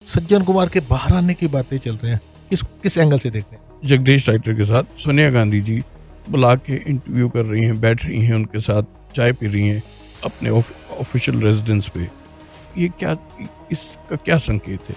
सज्जन कुमार के बाहर आने की बातें चल रही हैं, किस किस एंगल से देख रहे हैं? जगदीश टाइटर के साथ सोनिया गांधी जी बुला के इंटरव्यू कर रही हैं, बैठ रही हैं, उनके साथ चाय पी रही हैं अपने ऑफिशियल रेजिडेंस पे। ये क्या, इसका क्या संकेत है?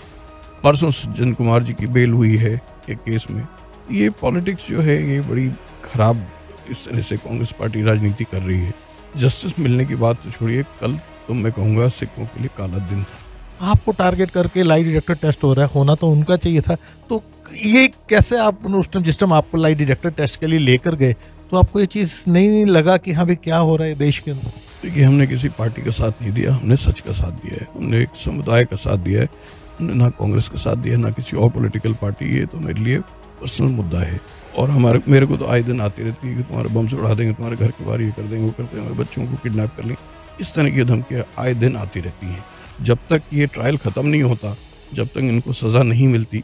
परसों सज्जन कुमार जी की बेल हुई है एक केस में। ये पॉलिटिक्स जो है ये बड़ी खराब इस तरह से कांग्रेस पार्टी राजनीति कर रही है। जस्टिस मिलने की बात तो छोड़िए, कल तो मैं कहूँगा सिखों के लिए काला दिन था। आपको टारगेट करके लाई डिटेक्टर टेस्ट हो रहा है, होना तो उनका चाहिए था। तो ये कैसे आप उस टाइम, जिस टाइम आपको लाई डिटेक्टर टेस्ट के लिए लेकर गए, तो आपको ये चीज़ नहीं लगा कि हाँ भाई क्या हो रहा है देश के अंदर? देखिए, हमने किसी पार्टी का साथ नहीं दिया, हमने सच का साथ दिया है, हमने एक समुदाय का साथ दिया है, हमने ना कांग्रेस का साथ दिया ना किसी और पॉलिटिकल पार्टी। ये तो मेरे लिए पर्सनल मुद्दा है। और मेरे को तो आए दिन आती रहती है कि तुम्हारे बम से उड़ा देंगे, तुम्हारे घर के बाहर ये कर देंगे, वो कर देंगे, बच्चों को किडनैप कर लेंगे। इस तरह की धमकियाँ आए दिन आती रहती हैं। जब तक ये ट्रायल ख़त्म नहीं होता, जब तक इनको सज़ा नहीं मिलती,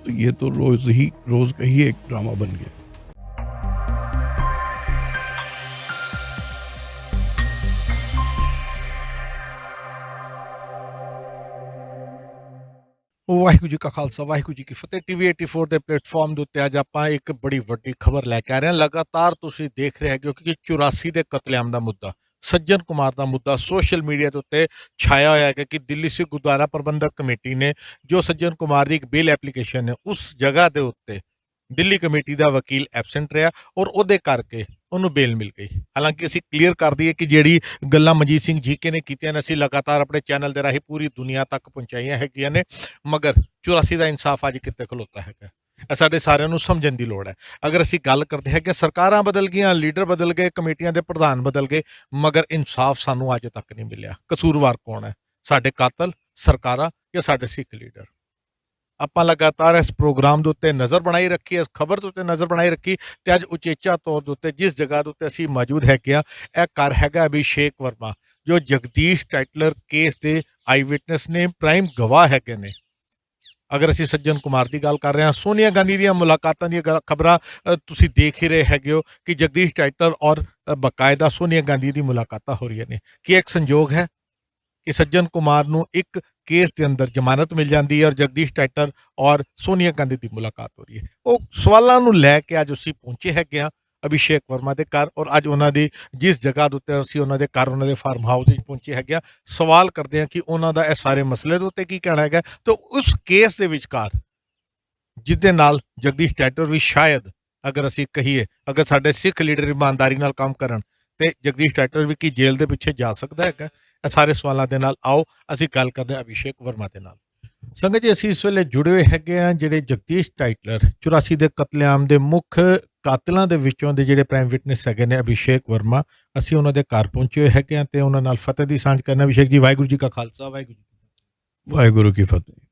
तो ये तो रोज़ का ही एक ड्रामा बन गया। ਵਾਹਿਗੁਰੂ ਜੀ ਕਾ ਖਾਲਸਾ ਵਾਹਿਗੁਰੂ ਜੀ ਕੀ ਫਤਿਹ। ਟੀਵੀ 84 ਦੇ ਪਲੇਟਫਾਰਮ ਦੇ ਉੱਤੇ ਅੱਜ ਆਪਾਂ ਇੱਕ ਬੜੀ ਵੱਡੀ ਖਬਰ ਲੈ ਕੇ ਆ ਰਹੇ ਹਾਂ। ਲਗਾਤਾਰ ਤੁਸੀਂ ਦੇਖ ਰਹੇ ਹੋ ਕਿ 84 ਦੇ ਕਤਲੇਆਮ ਦਾ ਮੁੱਦਾ, ਸੱਜਣ ਕੁਮਾਰ ਦਾ ਮੁੱਦਾ ਸੋਸ਼ਲ ਮੀਡੀਆ ਦੇ ਉੱਤੇ ਛਾਇਆ ਹੋਇਆ ਹੈ ਕਿ ਦਿੱਲੀ ਸਿੱਖ ਗੁਰਦੁਆਰਾ ਪ੍ਰਬੰਧਕ ਕਮੇਟੀ ਨੇ ਜੋ ਸੱਜਣ ਕੁਮਾਰ ਦੀ ਇੱਕ ਬੇਲ ਐਪਲੀਕੇਸ਼ਨ ਹੈ, ਉਸ ਜਗ੍ਹਾ ਦੇ ਉੱਤੇ ਦਿੱਲੀ ਕਮੇਟੀ ਦਾ ਵਕੀਲ ਐਬਸੈਂਟ ਰਿਹਾ ਔਰ ਉਹਦੇ ਕਰਕੇ ਉਹਨੂੰ ਬੇਲ ਮਿਲ ਗਈ। ਹਾਲਾਂਕਿ ਅਸੀਂ ਕਲੀਅਰ ਕਰ ਦਈਏ ਕਿ ਜਿਹੜੀ ਗੱਲਾਂ ਮਨਜੀਤ ਸਿੰਘ ਜੀਕੇ ਨੇ ਕੀਤੀਆਂ ਨੇ, ਅਸੀਂ ਲਗਾਤਾਰ ਆਪਣੇ ਚੈਨਲ ਦੇ ਰਾਹੀਂ ਪੂਰੀ ਦੁਨੀਆ ਤੱਕ ਪਹੁੰਚਾਈਆਂ ਹੈਗੀਆਂ ਨੇ, ਮਗਰ 84 ਦਾ ਇਨਸਾਫ ਅੱਜ ਕਿੱਥੇ ਖਲੋਤਾ ਹੈਗਾ, ਇਹ ਸਾਡੇ ਸਾਰਿਆਂ ਨੂੰ ਸਮਝਣ ਦੀ ਲੋੜ ਹੈ। ਅਗਰ ਅਸੀਂ ਗੱਲ ਕਰਦੇ ਹਾਂ ਕਿ ਸਰਕਾਰਾਂ ਬਦਲ ਗਈਆਂ, ਲੀਡਰ ਬਦਲ ਗਏ, ਕਮੇਟੀਆਂ ਦੇ ਪ੍ਰਧਾਨ ਬਦਲ ਗਏ, ਮਗਰ ਇਨਸਾਫ ਸਾਨੂੰ ਅੱਜ ਤੱਕ ਨਹੀਂ ਮਿਲਿਆ। ਕਸੂਰਵਾਰ ਕੌਣ ਹੈ? ਸਾਡੇ ਕਾਤਲ, ਸਰਕਾਰਾਂ ਜਾਂ ਸਾਡੇ ਸਿੱਖ ਲੀਡਰ? ਆਪਾਂ ਲਗਾਤਾਰ ਇਸ ਪ੍ਰੋਗਰਾਮ ਦੇ ਉੱਤੇ ਨਜ਼ਰ ਬਣਾਈ ਰੱਖੀ, ਇਸ ਖਬਰ ਦੇ ਉੱਤੇ ਨਜ਼ਰ ਬਣਾਈ ਰੱਖੀ ਤੇ ਅੱਜ ਉਚੇਚਾ ਤੌਰ ਦੇ ਉੱਤੇ ਜਿਸ ਜਗ੍ਹਾ ਦੇ ਉੱਤੇ ਅਸੀਂ ਮੌਜੂਦ ਹੈਗੇ ਆ, ਇਹ ਘਰ ਹੈਗਾ ਅਭਿਸ਼ੇਕ ਵਰਮਾ, ਜੋ ਜਗਦੀਸ਼ ਟਾਈਟਲਰ ਕੇਸ ਦੇ ਆਈ ਵਿਟਨੈਸ ਨੇ, ਪ੍ਰਾਈਮ ਗਵਾਹ ਹੈਗੇ ਨੇ। ਅਗਰ ਅਸੀਂ ਸੱਜਣ ਕੁਮਾਰ ਦੀ ਗੱਲ ਕਰ ਰਹੇ ਹਾਂ, ਸੋਨੀਆ ਗਾਂਧੀ ਦੀਆਂ ਮੁਲਾਕਾਤਾਂ ਦੀਆਂ ਖਬਰਾਂ ਤੁਸੀਂ ਦੇਖ ਹੀ ਰਹੇ ਹੈਗੇ ਹੋ ਕਿ ਜਗਦੀਸ਼ ਟਾਈਟਲਰ ਔਰ ਬਕਾਇਦਾ ਸੋਨੀਆ ਗਾਂਧੀ ਦੀ ਮੁਲਾਕਾਤਾਂ ਹੋ ਰਹੀਆਂ ਨੇ। ਕੀ ਇੱਕ ਸੰਯੋਗ ਹੈ ਕਿ ਸੱਜਣ ਕੁਮਾਰ ਨੂੰ ਇੱਕ ਕੇਸ ਦੇ ਅੰਦਰ ਜ਼ਮਾਨਤ ਮਿਲ ਜਾਂਦੀ ਹੈ ਔਰ ਜਗਦੀਸ਼ ਟਾਈਟਲਰ ਔਰ ਸੋਨੀਆ ਗਾਂਧੀ ਦੀ ਮੁਲਾਕਾਤ ਹੋ ਰਹੀ ਹੈ? ਉਹ ਸਵਾਲਾਂ ਨੂੰ ਲੈ ਕੇ ਅੱਜ ਅਸੀਂ ਪਹੁੰਚੇ ਹੈਗੇ ਹਾਂ ਅਭਿਸ਼ੇਕ ਵਰਮਾ ਦੇ ਘਰ, ਔਰ ਅੱਜ ਉਹਨਾਂ ਦੀ ਜਿਸ ਜਗ੍ਹਾ ਦੇ ਉੱਤੇ ਅਸੀਂ ਉਹਨਾਂ ਦੇ ਘਰ, ਉਹਨਾਂ ਦੇ ਫਾਰਮ ਹਾਊਸ ਵਿੱਚ ਪਹੁੰਚੇ ਹੈਗੇ ਹਾਂ। ਸਵਾਲ ਕਰਦੇ ਹਾਂ ਕਿ ਉਹਨਾਂ ਦਾ ਇਹ ਸਾਰੇ ਮਸਲੇ ਦੇ ਉੱਤੇ ਕੀ ਕਹਿਣਾ ਹੈਗਾ, ਤੇ ਉਸ ਕੇਸ ਦੇ ਵਿਚਕਾਰ ਜਿਹਦੇ ਨਾਲ ਜਗਦੀਸ਼ ਟਾਈਟਲਰ ਵੀ ਸ਼ਾਇਦ, ਅਗਰ ਅਸੀਂ ਕਹੀਏ, ਅਗਰ ਸਾਡੇ ਸਿੱਖ ਲੀਡਰ ਇਮਾਨਦਾਰੀ ਨਾਲ ਕੰਮ ਕਰਨ ਤੇ ਜਗਦੀਸ਼ ਟਾਈਟਲਰ ਵੀ ਕੀ ਜੇਲ੍ਹ ਦੇ ਪਿੱਛੇ ਜਾ ਸਕਦਾ ਹੈਗਾ? ਇਹ ਸਾਰੇ ਸਵਾਲਾਂ ਦੇ ਨਾਲ ਆਓ ਅਸੀਂ ਗੱਲ ਕਰਦੇ ਹਾਂ ਅਭਿਸ਼ੇਕ ਵਰਮਾ ਦੇ ਨਾਲ। ਸੰਗਤ ਜੀ, ਅਸੀਂ ਇਸ ਵੇਲੇ ਜੁੜੇ ਹੋਏ ਹੈਗੇ ਆ ਜਿਹੜੇ ਜਗਦੀਸ਼ ਟਾਈਟਲਰ 84 ਦੇ ਕਤਲੇਆਮ ਦੇ ਮੁੱਖ ਕਾਤਲਾਂ ਦੇ ਵਿੱਚੋਂ ਦੇ ਜਿਹੜੇ ਪ੍ਰਾਈਮ ਵਿਟਨੈਸ ਹੈਗੇ ਨੇ, ਅਭਿਸ਼ੇਕ ਵਰਮਾ। ਅਸੀਂ ਉਹਨਾਂ ਦੇ ਘਰ ਪਹੁੰਚੇ ਹੋਏ ਹੈਗੇ ਆ ਤੇ ਉਹਨਾਂ ਨਾਲ ਫਤਿਹ ਦੀ ਸਾਂਝ ਕਰਨਾ। ਅਭਿਸ਼ੇਕ ਜੀ, ਵਾਹਿਗੁਰੂ ਜੀ ਕਾ ਖਾਲਸਾ वाहिगुरु की फतेह।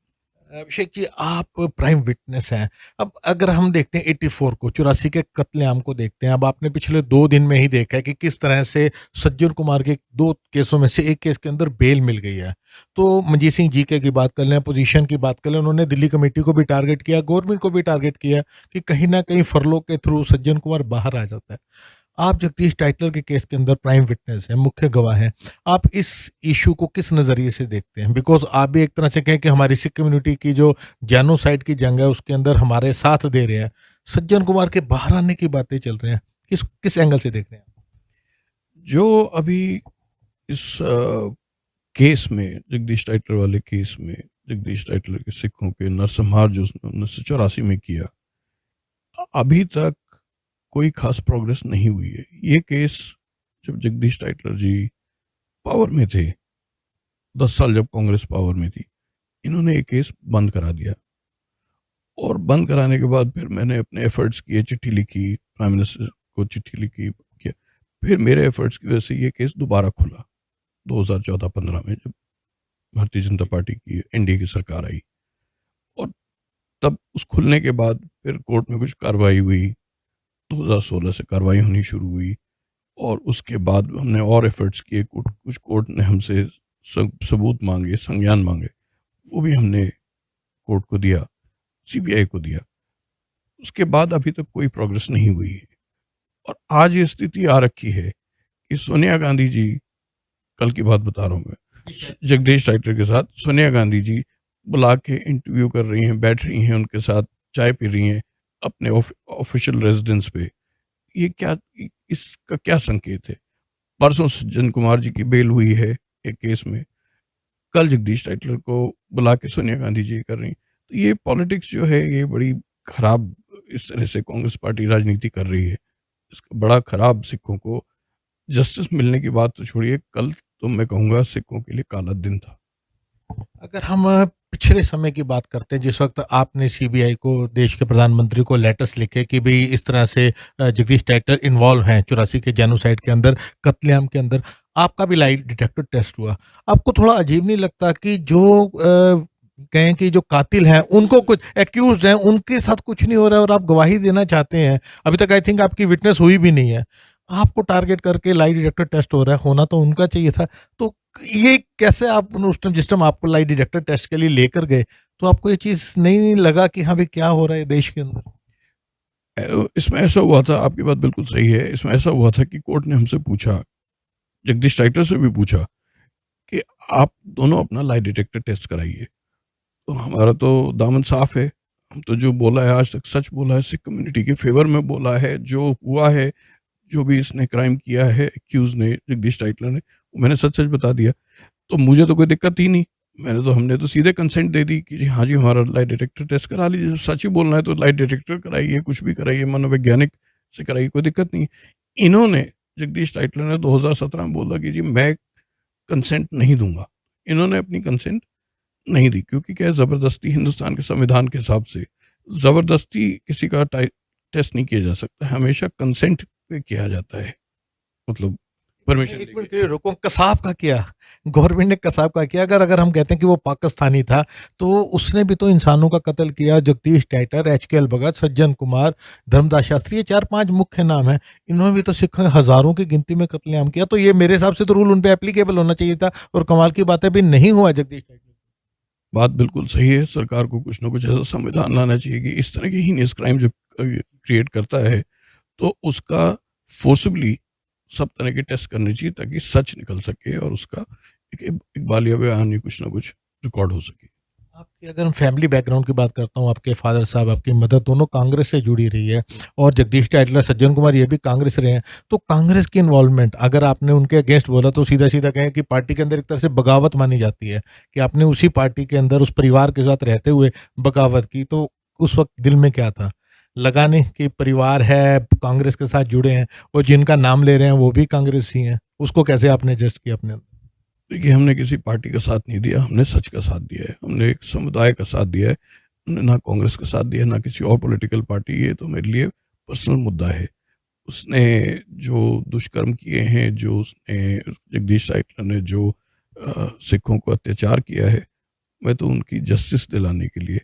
अभिषेक जी, आप प्राइम विटनेस हैं। अब अगर हम देखते हैं 84 को, 84 के कत्लेआम को देखते हैं, अब आपने पिछले 2 दिन में ही देखा है कि किस तरह से सज्जन कुमार के 2 केसों में से एक केस के अंदर बेल मिल गई है। तो मनजीत सिंह जीके की बात कर लें, अपोजिशन की बात कर लें, उन्होंने दिल्ली कमेटी को भी टारगेट किया, गवर्नमेंट को भी टारगेट किया कि कहीं ना कहीं फरलो के थ्रू सज्जन कुमार बाहर आ जाता है। आप जगदीश टाइटलर के केस के अंदर प्राइम विटनेस हैं, मुख्य गवाह हैं। आप इस इशू को किस नज़रिए से देखते हैं? बिकॉज आप भी एक तरह से कहें कि हमारी सिख कम्युनिटी की जो जेनोसाइड की जंग है उसके अंदर हमारे साथ दे रहे हैं। सज्जन कुमार के बाहर आने की बातें चल रही हैं, किस किस एंगल से देख रहे हैं? जो अभी इस केस में, जगदीश टाइटलर वाले केस में, जगदीश टाइटलर के सिखों के नरसंहार जो उसने 1984 में किया, अभी तक कोई खास प्रोग्रेस नहीं हुई है। ये केस जब जगदीश टाइटलर जी पावर में थे, 10 साल जब कांग्रेस पावर में थी, इन्होंने ये केस बंद करा दिया। और बंद कराने के बाद फिर मैंने अपने एफर्ट्स किए, चिट्ठी लिखी, प्राइम मिनिस्टर को चिट्ठी लिखी, किया। फिर मेरे एफर्ट्स की वजह से ये केस दोबारा खुला 2014-15 में, जब भारतीय जनता पार्टी की एनडीए की सरकार आई। और तब उस खुलने के बाद फिर कोर्ट में कुछ कार्रवाई हुई, 2016 से कार्रवाई होनी शुरू हुई, और उसके बाद हमने और एफर्ट्स किए। कुछ कोर्ट ने हमसे सबूत मांगे, संज्ञान मांगे, वो भी हमने कोर्ट को दिया, सीबीआई को दिया। उसके बाद अभी तक कोई प्रोग्रेस नहीं हुई है। और आज ये स्थिति आ रखी है कि सोनिया गांधी जी, कल की बात बता रहा हूँ मैं, जगदीश टाइटलर के साथ सोनिया गांधी जी बुला के इंटरव्यू कर रही हैं, बैठ रही हैं उनके साथ, चाय पी रही हैं अपने ऑफिशियल रेजिडेंस पे। ये क्या, इसका क्या संकेत है? परसों सज्जन कुमार जी की बेल हुई है एक केस में, कल जगदीश टाइटलर को बुला के सोनिया गांधी जी कर रही हैं। तो ये पॉलिटिक्स जो है ये बड़ी खराब, इस तरह से कांग्रेस पार्टी राजनीति कर रही है, इसका बड़ा खराब, सिखों को जस्टिस मिलने की बात तो छोड़िए, कल तो मैं कहूँगा सिखों के लिए काला दिन था। अगर हम पिछले समय की बात करते हैं, जिस वक्त आपने सीबीआई को, देश के प्रधानमंत्री को लेटर्स लिखे कि भाई इस तरह से जगदीश टाइटलर इन्वॉल्व हैं 84 के जेनोसाइड के अंदर, कत्लेआम के अंदर, आपका भी लाई डिटेक्टर टेस्ट हुआ। आपको थोड़ा अजीब नहीं लगता कि जो कहें कि जो कातिल हैं उनको, कुछ एक्यूज्ड हैं उनके साथ कुछ नहीं हो रहा है और आप गवाही देना चाहते हैं? अभी तक आई थिंक आपकी विटनेस हुई भी नहीं है, आपको टारगेट करके लाई डिटेक्टर टेस्ट हो रहा है, होना तो उनका चाहिए था। तो ये कैसे आप उस टाइम, जिस टाइम आपको लाई डिटेक्टर टेस्ट के लिए लेकर गए, तो आपको ये चीज़ नहीं लगा कि हाँ भाई क्या हो रहा है देश के अंदर? इसमें ऐसा हुआ था, आपकी बात बिल्कुल सही है, इसमें ऐसा हुआ था कि कोर्ट ने हमसे पूछा, जगदीश टाइटलर से भी पूछा कि आप दोनों अपना लाई डिटेक्टर टेस्ट कराइए। तो हमारा तो दामन साफ है, हम तो जो बोला है आज तक सच बोला है, सिख कम्युनिटी के फेवर में बोला है, जो हुआ है, जो भी इसने क्राइम किया है एक्यूज ने, जगदीश टाइटलर ने, वो मैंने सच सच बता दिया। तो मुझे तो कोई दिक्कत ही नहीं, हमने तो सीधे कंसेंट दे दी कि जी हाँ जी, हमारा लाई डिटेक्टर टेस्ट करा लीजिए, सच ही बोलना है तो लाई डिटेक्टर कराइए, कुछ भी कराइए, मनोवैज्ञानिक से कराइए, कोई दिक्कत नहीं। इन्होंने, जगदीश टाइटलर ने 2017 में बोला कि जी मैं कंसेंट नहीं दूंगा। इन्होंने अपनी कंसेंट नहीं दी, क्योंकि क्या है, ज़बरदस्ती हिंदुस्तान के संविधान के हिसाब से ज़बरदस्ती किसी का टेस्ट नहीं किया जा सकता, हमेशा कंसेंट पे किया जाता है, मतलब परमिशन एक लेके। मिनट के लिए रुको, कसाब का किया, गवर्नमेंट ने कसाब का किया। अगर अगर हम कहते हैं कि वो पाकिस्तानी था, तो उसने भी तो इंसानों का कत्ल किया। जगदीश टाइटलर, एच.के.एल. भगत, सज्जन कुमार, धर्मदास शास्त्री, ये 4-5 मुख्य नाम हैं। इन्होंने भी तो सिख हजारों की गिनती में कत्लेआम किया। तो ये मेरे हिसाब से तो रूल उन पे एप्लीकेबल होना चाहिए था, और कमाल की बात है भी नहीं हुआ जगदीश टाइटलर। बात बिल्कुल सही है, सरकार को कुछ ना कुछ ऐसा संविधान लाना चाहिए कि इस तरह की हीनियस क्राइम जब क्रिएट करता है तो उसका फोर्सबली सब तरह के टेस्ट करने चाहिए, ताकि सच निकल सके और उसका एक बालिया बयान, कुछ ना कुछ रिकॉर्ड हो सके। आपकी अगर हम फैमिली बैकग्राउंड की बात करता हूँ, आपके फादर साहब, आपकी मदर, दोनों कांग्रेस से जुड़ी रही है, और जगदीश टाइटलर, सज्जन कुमार, ये भी कांग्रेस रहे हैं। तो कांग्रेस की इन्वॉल्वमेंट, अगर आपने उनके अगेंस्ट बोला तो सीधा सीधा कहें कि पार्टी के अंदर एक तरह से बगावत मानी जाती है, कि आपने उसी पार्टी के अंदर उस परिवार के साथ रहते हुए बगावत की। तो उस वक्त दिल में क्या था? लगा नहीं कि परिवार है, कांग्रेस के साथ जुड़े हैं, और जिनका नाम ले रहे हैं वो भी कांग्रेसी हैं? उसको कैसे आपने एडजस्ट किया अपने? देखिए, हमने किसी पार्टी का साथ नहीं दिया, हमने सच का साथ दिया है, हमने एक समुदाय का साथ दिया है, हमने ना कांग्रेस का साथ दिया, ना किसी और पॉलिटिकल पार्टी। ये तो मेरे लिए पर्सनल मुद्दा है। उसने जो दुष्कर्म किए हैं, जो उसने, जगदीश टाइटलर ने जो सिखों को अत्याचार किया है, मैं तो उनकी जस्टिस दिलाने के लिए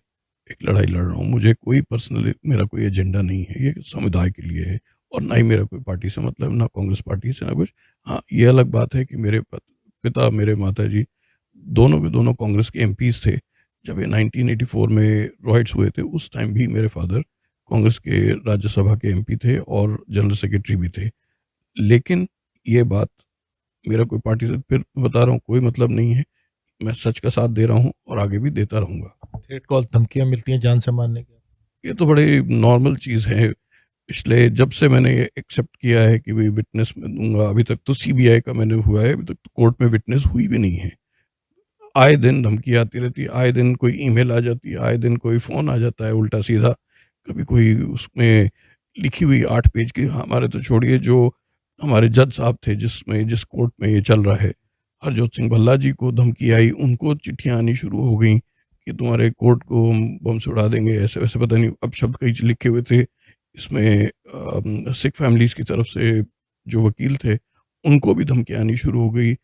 एक लड़ाई लड़ रहा हूँ। मुझे कोई पर्सनल, मेरा कोई एजेंडा नहीं है, ये समुदाय के लिए है, और ना ही मेरा कोई पार्टी से मतलब, ना कांग्रेस पार्टी से, ना कुछ। हाँ, ये अलग बात है कि मेरे पिता, मेरे माता जी, दोनों के दोनों कांग्रेस के एमपीज थे। जब ये 1984 में रॉयट्स हुए थे, उस टाइम भी मेरे फादर कांग्रेस के राज्यसभा के एमपी थे और जनरल सेक्रेटरी भी थे। लेकिन ये बात, मेरा कोई पार्टी से, फिर बता रहा हूँ, कोई मतलब नहीं है। मैं सच का साथ दे रहा हूँ और आगे भी देता रहूँगा। थ्रेट कॉल, धमकियां मिलती हैं जान से मारने की? ये तो बड़ी नॉर्मल चीज़ है। पिछले, जब से मैंने ये एक्सेप्ट किया है कि भाई विटनेस में दूंगा, अभी तक तो सीबीआई का मैंने हुआ है, अभी तक तो कोर्ट में विटनेस हुई भी नहीं है। आए दिन धमकी आती रहती है, आए दिन कोई ईमेल आ जाती है, आए दिन कोई फ़ोन आ जाता है उल्टा सीधा। कभी कोई उसमें लिखी हुई 8 पेज की, हमारे तो छोड़िए, जो हमारे जज साहब थे, जिस कोर्ट में ये चल रहा है, हरजोत सिंह भल्ला जी को धमकी आई, उनको चिट्ठियाँ आनी शुरू हो गई कि तुम्हारे कोर्ट को हम बम से उड़ा देंगे, ऐसे वैसे, पता नहीं अब शब्द कई लिखे हुए थे इसमें। सिख फैमिलीज़ की तरफ से जो वकील थे, उनको भी धमकियाँ आनी शुरू हो गई।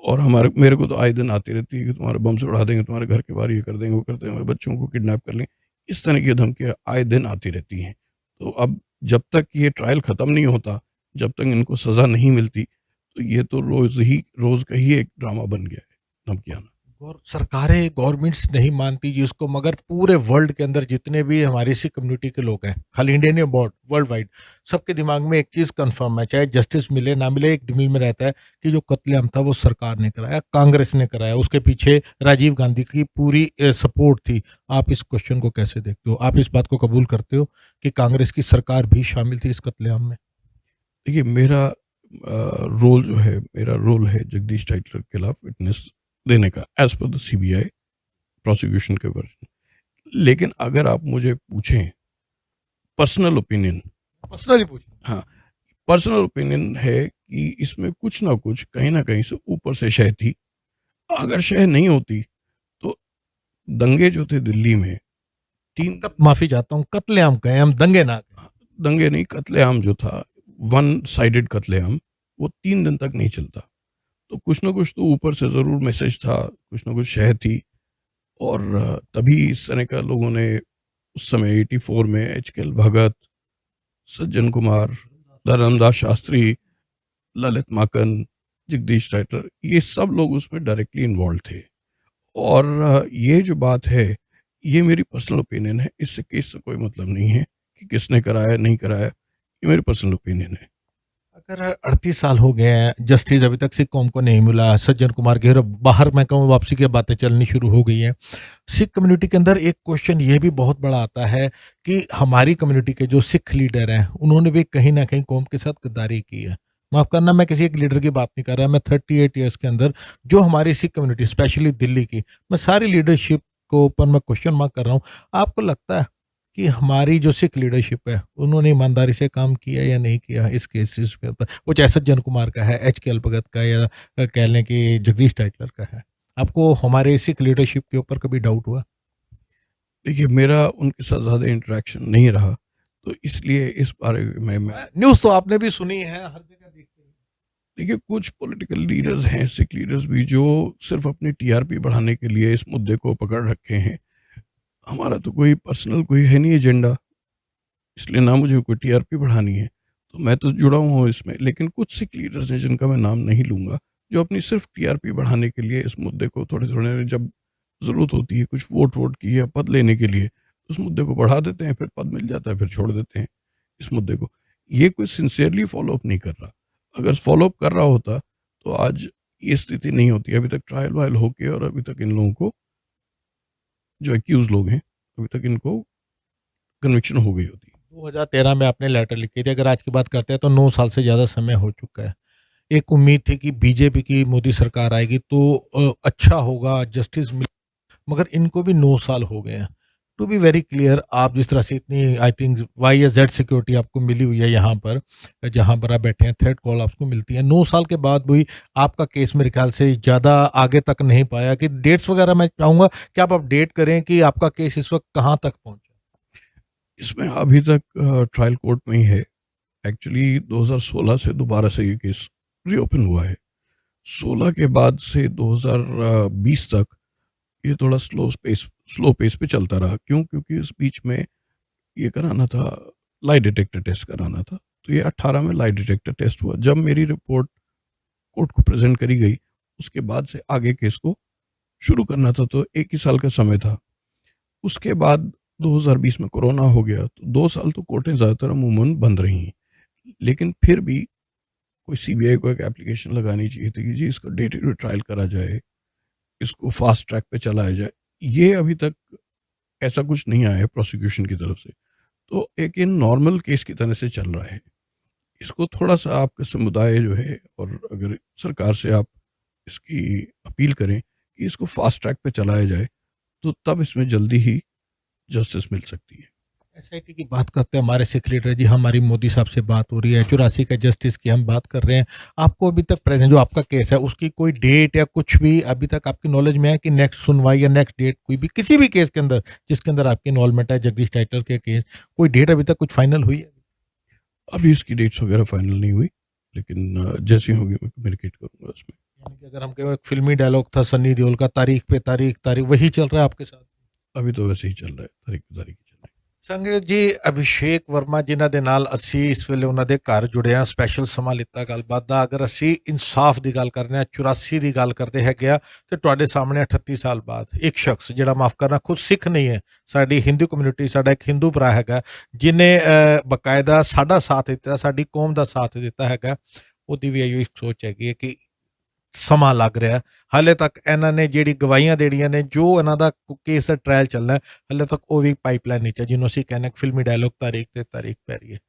और हमारे, मेरे को तो आए दिन आती रहती है कि तुम्हारे बम से उड़ा देंगे, तुम्हारे घर के बाहर ये कर देंगे, वो कर देंगे, बच्चों को किडनैप कर लेंगे। इस तरह की धमकियाँ आए दिन आती रहती हैं। तो अब जब तक ये ट्रायल ख़त्म नहीं होता, जब तक इनको सज़ा नहीं मिलती, तो ये तो रोज़ का ही एक ड्रामा बन गया है, धमकियाँ। सरकारें गवर्नमेंट्स नहीं मानती जी इसको, मगर पूरे वर्ल्ड के अंदर जितने भी हमारी सी कम्युनिटी के लोग हैं, खाली इंडियन या वर्ल्ड वाइड, सबके दिमाग में एक चीज़ कंफर्म है, चाहे जस्टिस मिले ना मिले, एक दिल में रहता है कि जो कत्लेआम था वो सरकार ने कराया, कांग्रेस ने कराया, उसके पीछे राजीव गांधी की पूरी सपोर्ट थी। आप इस क्वेश्चन को कैसे देखते हो? आप इस बात को कबूल करते हो कि कांग्रेस की सरकार भी शामिल थी इस कत्लेआम में? देखिए, मेरा रोल है जगदीश टाइटलर के खिलाफ विटनेस देने का, as per the CBI prosecution के वर्जन। लेकिन अगर आप मुझे पूछें पर्सनल ओपिनियन, पर्सनली पूछ। हाँ, पर्सनल ओपिनियन है कि इसमें कुछ ना कहीं से ऊपर से शय थी। अगर शय नहीं होती तो दंगे जो थे दिल्ली में, तीन माफी चाहता हूँ, कत्लेआम कहें हम, दंगे ना कहें। दंगे नहीं, कत्लेआम जो था, वन साइडेड कत्लेआम, वो 3 दिन तक नहीं चलता। तो कुछ ना कुछ तो ऊपर से ज़रूर मैसेज था, कुछ ना कुछ शय थी। और तभी सेनेका लोगों ने उस समय 84 में एच.के.एल. भगत, सज्जन कुमार, धर्मदास शास्त्री, ललित माकन, जगदीश टाइटलर, ये सब लोग उसमें डायरेक्टली इन्वॉल्व थे। और ये जो बात है, ये मेरी पर्सनल ओपिनियन है, इससे केस से कोई मतलब नहीं है कि किसने कराया नहीं कराया, ये मेरी पर्सनल ओपिनियन है। अगर 38 साल हो गए हैं, जस्टिस अभी तक सिख कौम को नहीं मिला, सज्जन कुमार के बाहर मैं कहूँ वापसी की बातें चलनी शुरू हो गई हैं, सिख कम्युनिटी के अंदर एक क्वेश्चन ये भी बहुत बड़ा आता है कि हमारी कम्युनिटी के जो सिख लीडर हैं उन्होंने भी कहीं ना कहीं कौम के साथ गद्दारी की है। माफ करना, मैं किसी एक लीडर की बात नहीं कर रहा, मैं 38 ईयर्स के अंदर जो हमारी सिख कम्युनिटी स्पेशली दिल्ली की, मैं सारी लीडरशिप को ऊपर मैं क्वेश्चन मार्क कर रहा हूँ। आपको लगता है कि हमारी जो सिख लीडरशिप है उन्होंने ईमानदारी से काम किया या नहीं किया इस केसेस के ऊपर? वो चाहे सज्जन कुमार का है, एच.के.एल. भगत का, या कह लें कि जगदीश टाइटलर का है, आपको हमारे सिख लीडरशिप के ऊपर कभी डाउट हुआ? देखिए, मेरा उनके साथ ज़्यादा इंटरेक्शन नहीं रहा, तो इसलिए इस बारे में मैं न्यूज़ तो आपने भी सुनी है, हर जगह देखते हैं। देखिए, कुछ पॉलिटिकल लीडर्स हैं, सिख लीडर्स भी, जो सिर्फ अपनी टीआरपी बढ़ाने के लिए इस मुद्दे को पकड़ रखे हैं। हमारा तो कोई पर्सनल कोई है नहीं एजेंडा, इसलिए ना मुझे कोई टीआरपी बढ़ानी है, तो मैं तो जुड़ा हुआ हूँ इसमें। लेकिन कुछ सिख लीडर्स हैं जिनका मैं नाम नहीं लूँगा, जो अपनी सिर्फ टीआरपी बढ़ाने के लिए इस मुद्दे को थोड़े थोड़े, जब ज़रूरत होती है कुछ वोट की या पद लेने के लिए, उस मुद्दे को बढ़ा देते हैं, फिर पद मिल जाता है, फिर छोड़ देते हैं इस मुद्दे को। ये कोई सिंसियरली फॉलोअप नहीं कर रहा। अगर फॉलोअप कर रहा होता तो आज ये स्थिति नहीं होती। अभी तक ट्रायल वायल होके, और अभी तक इन लोगों को, जो एक्यूज लोग हैं, अभी तक इनको कन्विक्शन हो गई होती। 2013 में आपने लेटर लिखी थी, अगर आज की बात करते हैं तो 9 साल से ज़्यादा समय हो चुका है। एक उम्मीद थी कि बीजेपी की मोदी सरकार आएगी तो अच्छा होगा, जस्टिस मिल, मगर इनको भी 9 साल हो गए हैं। टू बी वेरी क्लियर, आप जिस तरह से इतनी आई थिंक वाई या जेड सिक्योरिटी आपको मिली हुई है यहाँ पर, जहाँ पर आप बैठे हैं, थ्रेड कॉल आपको मिलती है, 9 साल के बाद भी आपका केस मेरे ख्याल से ज़्यादा आगे तक नहीं पाया। कि डेट्स वगैरह मैं चाहूँगा कि आप अपडेट करें कि आपका केस इस वक्त कहाँ तक पहुँचा? इसमें अभी तक ट्रायल कोर्ट में ही है। एक्चुअली 2016 से दोबारा से ये केस रीओपन हुआ है। 16 के बाद से 2020 तक ये थोड़ा स्लो पेस पे चलता रहा। क्यों? क्योंकि इस बीच में ये कराना था, लाई डिटेक्टर टेस्ट कराना था। तो ये 18 में लाई डिटेक्टर टेस्ट हुआ। जब मेरी रिपोर्ट कोर्ट को प्रेजेंट करी गई, उसके बाद से आगे केस को शुरू करना था, तो 1 ही साल का समय था। उसके बाद 2020 में कोरोना हो गया, तो 2 साल तो कोर्टें ज़्यादातर अमूमन बंद रही। लेकिन फिर भी कोई सीबीआई को एक एप्लीकेशन लगानी चाहिए थी कि जी इसका डेटेड ट्रायल करा जाए, इसको फास्ट ट्रैक पे चलाया जाए। ये अभी तक ऐसा कुछ नहीं आया है प्रोसिक्यूशन की तरफ से। तो एक इन नॉर्मल केस की तरह से चल रहा है। इसको थोड़ा सा आपका समुदाय जो है, और अगर सरकार से आप इसकी अपील करें कि इसको फास्ट ट्रैक पे चलाया जाए, तो तब इसमें जल्दी ही जस्टिस मिल सकती है। एसआईटी की बात करते हैं, हमारे सिख लीडर जी, हमारी मोदी साहब से बात हो रही है, 84 का जस्टिस की हम बात कर रहे हैं। आपको अभी तक प्रेजेंट जो आपका केस है उसकी कोई डेट या कुछ भी अभी तक आपकी नॉलेज में है कि नेक्स्ट सुनवाई या नेक्स्ट डेट कोई भी किसी भी केस के अंदर जिसके अंदर आपकी इन्वॉल्वमेंट है, जगदीश टाइटलर के केस, कोई डेट अभी तक कुछ फाइनल हुई है? अभी इसकी डेट्स वगैरह फाइनल नहीं हुई, लेकिन जैसी होगी मैं कम्युनिकेट करूंगा उसमें। यानी कि अगर हम कहें, एक फिल्मी डायलॉग था सन्नी देओल का, तारीख पे तारीख तारीख, वही चल रहा है आपके साथ? अभी तो वैसे ही चल रहा है, तारीख पे तारीख ही चल रही है। ਸੰਗਤ ਜੀ ਅਭਿਸ਼ੇਕ ਵਰਮਾ ਜਿਨ੍ਹਾਂ ਦੇ ਨਾਲ ਅਸੀਂ ਇਸ ਵੇਲੇ ਉਹਨਾਂ ਦੇ ਘਰ ਜੁੜੇ ਹਾਂ ਸਪੈਸ਼ਲ ਸਮਾਂ ਲਿੱਤਾ ਗੱਲਬਾਤ ਦਾ ਅਗਰ ਅਸੀਂ ਇਨਸਾਫ ਦੀ ਗੱਲ ਕਰਨੇ ਆ 84 ਦੀ ਗੱਲ ਕਰਦੇ ਹੈਗੇ ਆ ਤੇ ਤੁਹਾਡੇ ਸਾਹਮਣੇ 38 ਸਾਲ ਬਾਅਦ ਇੱਕ ਸ਼ਖਸ ਜਿਹੜਾ ਮਾਫ ਕਰਨਾ ਖੁਦ ਸਿੱਖ ਨਹੀਂ ਹੈ ਸਾਡੀ ਹਿੰਦੂ ਕਮਿਊਨਿਟੀ ਸਾਡਾ ਇੱਕ ਹਿੰਦੂ ਭਰਾ ਹੈਗਾ ਜਿਨੇ ਬਕਾਇਦਾ ਸਾਡਾ ਸਾਥ ਦਿੱਤਾ ਸਾਡੀ ਕੌਮ ਦਾ ਸਾਥ ਦਿੱਤਾ ਹੈਗਾ ਉਹਦੀ ਵੀ ਇਹੋ ਇੱਕ ਸੋਚ ਹੈਗੀ ਹੈ ਕਿ ਸਮਾਂ ਲੱਗ ਰਿਹਾ ਹਾਲੇ ਤੱਕ ਇਹਨਾਂ ਨੇ ਜਿਹੜੀ ਗਵਾਹੀਆਂ ਦੇਣੀਆਂ ਨੇ ਜੋ ਇਹਨਾਂ ਦਾ ਕੇਸ ਦਾ ਟ੍ਰਾਇਲ ਚੱਲਣਾ ਹੈ ਹਾਲੇ तक वो भी पाइपलाइन नीचे ਜਿਹਨੂੰ ਅਸੀਂ कहने फिल्मी डायलॉग तारीख पे तारीख पै रही है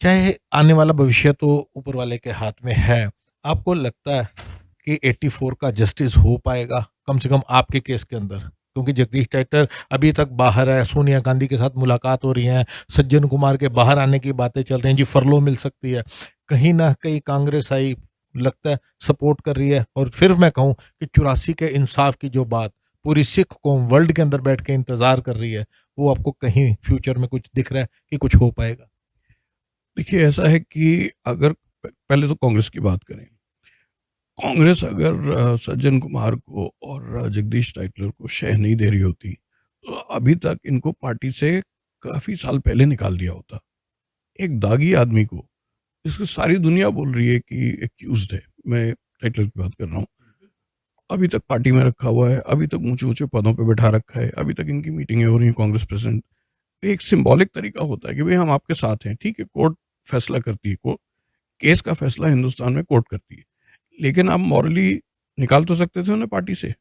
चाहे आने वाला भविष्य तो ऊपर वाले के हाथ में है आपको लगता है कि 84 का जस्टिस हो पाएगा कम से कम आपके केस के अंदर क्योंकि जगदीश टाइटर अभी तक बाहर है सोनिया गांधी के साथ मुलाकात हो रही है सज्जन कुमार के बाहर आने की बातें चल रही हैं जी फरलो मिल सकती है कहीं ना कहीं कांग्रेस आई लगता है सपोर्ट कर रही है और फिर मैं कहूँ कि 84 के इंसाफ की जो बात पूरी सिख कौम वर्ल्ड के अंदर बैठ के इंतजार कर रही है वो आपको कहीं फ्यूचर में कुछ दिख रहा है कि कुछ हो पाएगा देखिए ऐसा है कि अगर पहले तो कांग्रेस की बात करें कांग्रेस अगर सज्जन कुमार को और जगदीश टाइटलर को शह नहीं दे रही होती तो अभी तक इनको पार्टी से काफी साल पहले निकाल दिया होता एक दागी आदमी को इसको सारी दुनिया बोल रही है कि एक्यूज्ड है मैं टाइटलर की बात कर रहा हूँ अभी तक पार्टी में रखा हुआ है अभी तक ऊंचे ऊंचे पदों पे बैठा रखा है अभी तक इनकी मीटिंगें हो रही हैं कांग्रेस प्रेसिडेंट एक सिंबॉलिक तरीका होता है कि भाई हम आपके साथ हैं ठीक है कोर्ट फैसला करती है कोर्ट केस का फैसला हिंदुस्तान में कोर्ट करती है लेकिन आप मॉरली निकाल तो सकते थे उन्हें पार्टी से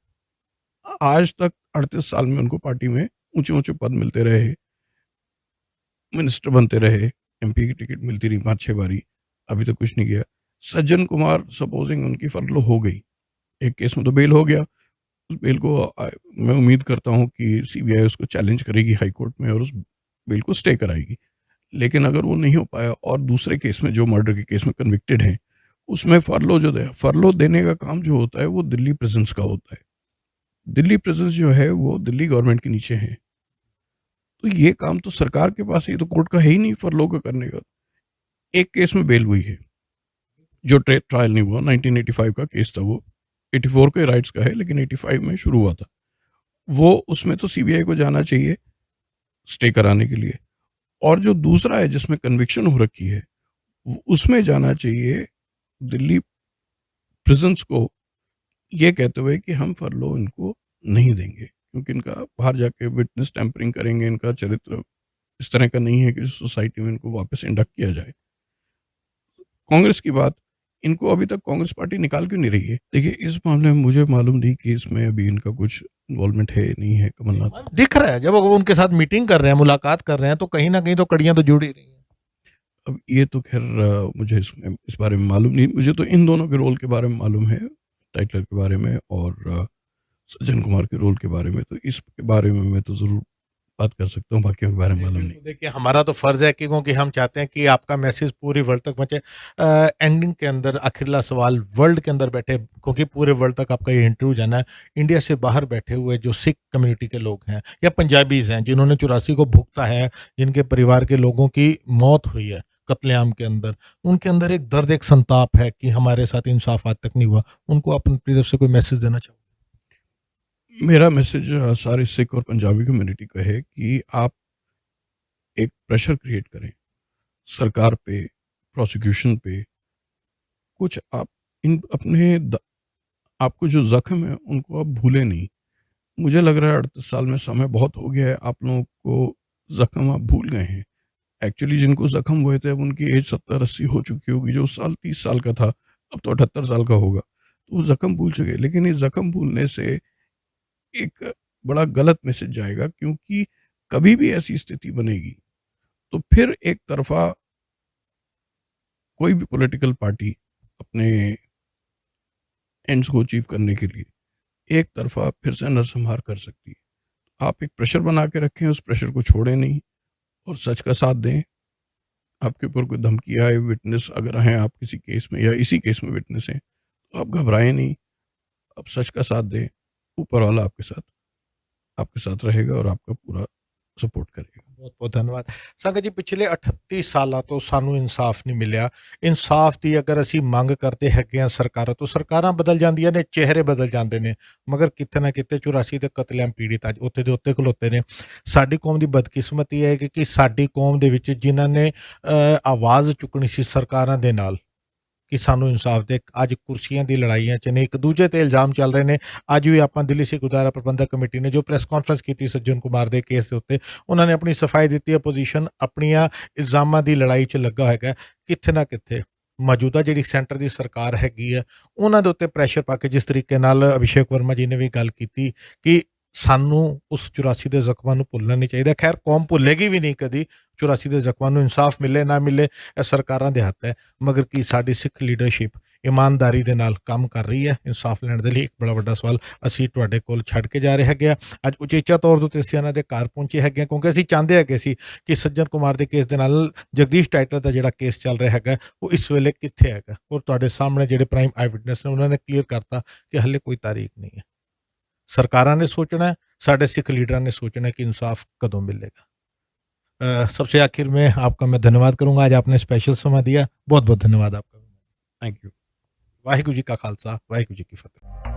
आज तक 38 साल में उनको पार्टी में ऊंचे ऊंचे पद मिलते रहे मिनिस्टर बनते रहे एमपी की टिकट मिलती रही 5-6 बारी अभी तक कुछ नहीं किया सज्जन कुमार सपोजिंग उनकी फरलो हो गई एक केस में तो बेल हो गया उस बेल को मैं उम्मीद करता हूं कि सीबीआई उसको चैलेंज करेगी हाई कोर्ट में और उस बेल को स्टे कराएगी लेकिन अगर वो नहीं हो पाया और दूसरे केस में जो मर्डर के केस में कन्विक्टेड हैं उसमें फरलो जो है फरलो देने का काम जो होता है वो दिल्ली प्रेजेंस का होता है दिल्ली प्रेजेंस जो है वो दिल्ली गवर्नमेंट के नीचे है तो ये काम तो सरकार के पास है ये तो कोर्ट का है ही नहीं फरलो का करने का एक केस में बेल हुई है जो ट्रायल नहीं हुआ 1985 का केस था वो 84 के राइट्स का है लेकिन 85 में शुरू हुआ था वो उसमें तो सीबीआई को जाना चाहिए स्टे कराने के लिए और जो दूसरा है जिसमें कन्विक्शन हो रखी है उसमें जाना चाहिए दिल्ली प्रिजन्स को ये कहते हुए कि हम फरलो इनको नहीं देंगे क्योंकि इनका बाहर जाके विटनेस टैंपरिंग करेंगे इनका चरित्र इस तरह का नहीं है कि सोसाइटी में इनको वापस इंडक्ट किया जाए कांग्रेस की बात इनको अभी तक कांग्रेस पार्टी निकाल क्यों नहीं रही है देखिए इस मामले में मुझे मालूम नहीं कि इसमें अभी इनका कुछ इन्वॉल्वमेंट है नहीं है कमलनाथ दिख रहा है जब वो उनके साथ मीटिंग कर रहे हैं मुलाकात कर रहे हैं तो कहीं ना कहीं तो कड़ियां तो जुड़ ही रही हैं अब ये तो खैर मुझे इस बारे में मालूम नहीं मुझे तो इन दोनों के रोल के बारे में मालूम है टाइटलर के बारे में और सज्जन कुमार के रोल के बारे में तो इसके बारे में मैं तो ज़रूर बात कर सकता हूँ बाकियों के बारे में मालूम नहीं देखिए हमारा तो फर्ज है कि क्योंकि हम चाहते हैं कि आपका मैसेज पूरी वर्ल्ड तक पहुंचे एंडिंग के अंदर आखिरला सवाल वर्ल्ड के अंदर बैठे क्योंकि पूरे वर्ल्ड तक आपका ये इंटरव्यू जाना है इंडिया से बाहर बैठे हुए जो सिख कम्युनिटी के लोग हैं या पंजाबीज हैं जिन्होंने 84 को भुगता है जिनके परिवार के लोगों की मौत हुई है कत्लेआम के अंदर उनके अंदर एक दर्द एक संताप है कि हमारे साथ इंसाफ आज तक नहीं हुआ उनको अपनी तरफ से कोई मैसेज देना चाहो मेरा मैसेज सारे सिख और पंजाबी कम्युनिटी का है कि आप एक प्रेशर क्रिएट करें सरकार पे प्रोसिक्यूशन पे कुछ आप इन अपने आपको जो जख्म है उनको आप भूलें नहीं मुझे लग रहा है 38 साल में समय बहुत हो गया है आप लोगों को जख्म आप भूल गए हैं एक्चुअली जिनको जख्म हुए थे अब उनकी एज 70-80 हो चुकी होगी जो उस साल 30 साल का था अब तो 78 साल का होगा तो वो जख्म भूल चुके लेकिन ये जख्म भूलने से एक बड़ा गलत मैसेज जाएगा क्योंकि कभी भी ऐसी स्थिति बनेगी तो फिर एक तरफा कोई भी पॉलिटिकल पार्टी अपने एंड्स को अचीव करने के लिए एक तरफा फिर से नरसंहार कर सकती है आप एक प्रेशर बना के रखें उस प्रेशर को छोड़ें नहीं और सच का साथ दें आपके ऊपर कोई धमकी आए विटनेस अगर हैं आप किसी केस में या इसी केस में विटनेस हैं तो आप घबराएं नहीं आप सच का साथ दें ऊपर वाला आपके साथ रहेगा और आपका पूरा सपोर्ट करेगा ਬਹੁਤ ਬਹੁਤ ਧੰਨਵਾਦ ਸੰਗਤ ਜੀ। ਪਿਛਲੇ 38 ਸਾਲਾਂ ਤੋਂ ਸਾਨੂੰ ਇਨਸਾਫ ਨਹੀਂ ਮਿਲਿਆ। ਇਨਸਾਫ ਦੀ ਅਗਰ ਅਸੀਂ ਮੰਗ ਕਰਦੇ ਹੈਗੇ ਆ ਸਰਕਾਰਾਂ ਤੋਂ, ਸਰਕਾਰਾਂ ਬਦਲ ਜਾਂਦੀਆਂ ਨੇ, ਚਿਹਰੇ ਬਦਲ ਜਾਂਦੇ ਨੇ, ਮਗਰ ਕਿਤੇ ਨਾ ਕਿਤੇ 84 ਦੇ ਕਤਲੇਆਮ ਪੀੜਿਤ ਅੱਜ ਉੱਥੇ ਦੇ ਉੱਤੇ ਖਲੋਤੇ ਨੇ। ਸਾਡੀ ਕੌਮ ਦੀ ਬਦਕਿਸਮਤੀ ਹੈ ਕਿ ਸਾਡੀ ਕੌਮ ਦੇ ਵਿੱਚ ਜਿਨ੍ਹਾਂ ਨੇ ਆਵਾਜ਼ ਚੁੱਕਣੀ ਸੀ ਸਰਕਾਰਾਂ ਦੇ ਨਾਲ ਕਿ ਸਾਨੂੰ ਇਨਸਾਫ ਦੇ, ਅੱਜ ਕੁਰਸੀਆਂ ਦੀ ਲੜਾਈਆਂ 'ਚ ਨੇ, ਇੱਕ ਦੂਜੇ ਤੇ ਇਲਜ਼ਾਮ ਚੱਲ ਰਹੇ ਨੇ। ਅੱਜ ਵੀ ਆਪਾਂ ਦਿੱਲੀ ਸਿੱਖ ਗੁਰਦੁਆਰਾ ਪ੍ਰਬੰਧਕ ਕਮੇਟੀ ਨੇ ਜੋ ਪ੍ਰੈਸ ਕਾਨਫਰੰਸ ਕੀਤੀ ਸੱਜਣ ਕੁਮਾਰ ਦੇ ਕੇਸ ਦੇ ਉੱਤੇ, ਉਹਨਾਂ ਨੇ ਆਪਣੀ ਸਫਾਈ ਦਿੱਤੀ। ਅਪੋਜੀਸ਼ਨ ਆਪਣੀਆਂ ਇਲਜ਼ਾਮਾਂ ਦੀ ਲੜਾਈ 'ਚ ਲੱਗਾ ਹੈਗਾ। ਕਿੱਥੇ ਨਾ ਕਿੱਥੇ ਮੌਜੂਦਾ ਜਿਹੜੀ ਸੈਂਟਰ ਦੀ ਸਰਕਾਰ ਹੈਗੀ ਹੈ ਉਹਨਾਂ ਦੇ ਉੱਤੇ ਪ੍ਰੈਸ਼ਰ ਪਾ ਕੇ, ਜਿਸ ਤਰੀਕੇ ਨਾਲ ਅਭਿਸ਼ੇਕ ਵਰਮਾ ਜੀ ਨੇ ਵੀ ਗੱਲ ਕੀਤੀ ਕਿ ਸਾਨੂੰ ਉਸ 84 ਦੇ ਜ਼ਖਮਾਂ ਨੂੰ ਭੁੱਲਣਾ ਨਹੀਂ ਚਾਹੀਦਾ। ਖੈਰ ਕੌਮ ਭੁੱਲੇਗੀ ਵੀ ਨਹੀਂ ਕਦੀ 84 ਦੇ ਜ਼ਖਮਾਂ ਨੂੰ। ਇਨਸਾਫ ਮਿਲੇ ਨਾ ਮਿਲੇ ਇਹ ਸਰਕਾਰਾਂ ਦੇ ਹੱਥ ਹੈ, ਮਗਰ ਕੀ ਸਾਡੀ ਸਿੱਖ ਲੀਡਰਸ਼ਿਪ ਇਮਾਨਦਾਰੀ ਦੇ ਨਾਲ ਕੰਮ ਕਰ ਰਹੀ ਹੈ ਇਨਸਾਫ ਲੈਣ ਦੇ ਲਈ? ਇੱਕ ਬੜਾ ਵੱਡਾ ਸਵਾਲ ਅਸੀਂ ਤੁਹਾਡੇ ਕੋਲ ਛੱਡ ਕੇ ਜਾ ਰਹੇ ਹੈਗੇ ਆ। ਅੱਜ ਉਚੇਚਾ ਤੌਰ ਦੇ ਉੱਤੇ ਅਸੀਂ ਇਹਨਾਂ ਦੇ ਘਰ ਪਹੁੰਚੇ ਹੈਗੇ ਆ, ਕਿਉਂਕਿ ਅਸੀਂ ਚਾਹੁੰਦੇ ਹੈਗੇ ਸੀ ਕਿ ਸੱਜਣ ਕੁਮਾਰ ਦੇ ਕੇਸ ਦੇ ਨਾਲ ਜਗਦੀਸ਼ ਟਾਈਟਲਰ ਦਾ ਜਿਹੜਾ ਕੇਸ ਚੱਲ ਰਿਹਾ ਹੈਗਾ ਉਹ ਇਸ ਵੇਲੇ ਕਿੱਥੇ ਹੈਗਾ। ਔਰ ਤੁਹਾਡੇ ਸਾਹਮਣੇ ਜਿਹੜੇ ਪ੍ਰਾਈਮ ਆਈ ਵਿਟਨੈਸ ਨੇ ਉਹਨਾਂ ਨੇ ਕਲੀਅਰ ਕਰਤਾ ਕਿ ਹਲੇ ਕੋਈ ਤਾਰੀਖ नहीं है। सरकारां ने सोचना है, साढ़े सिख लीडर ने सोचना है कि इंसाफ कदों मिलेगा। सबसे आखिर में आपका मैं धन्यवाद करूंगा, आज आपने स्पेशल समय दिया, बहुत बहुत धन्यवाद आपका। Thank you. वाहिगुरू जी का खालसा, वाहिगुरू जी की फतेह।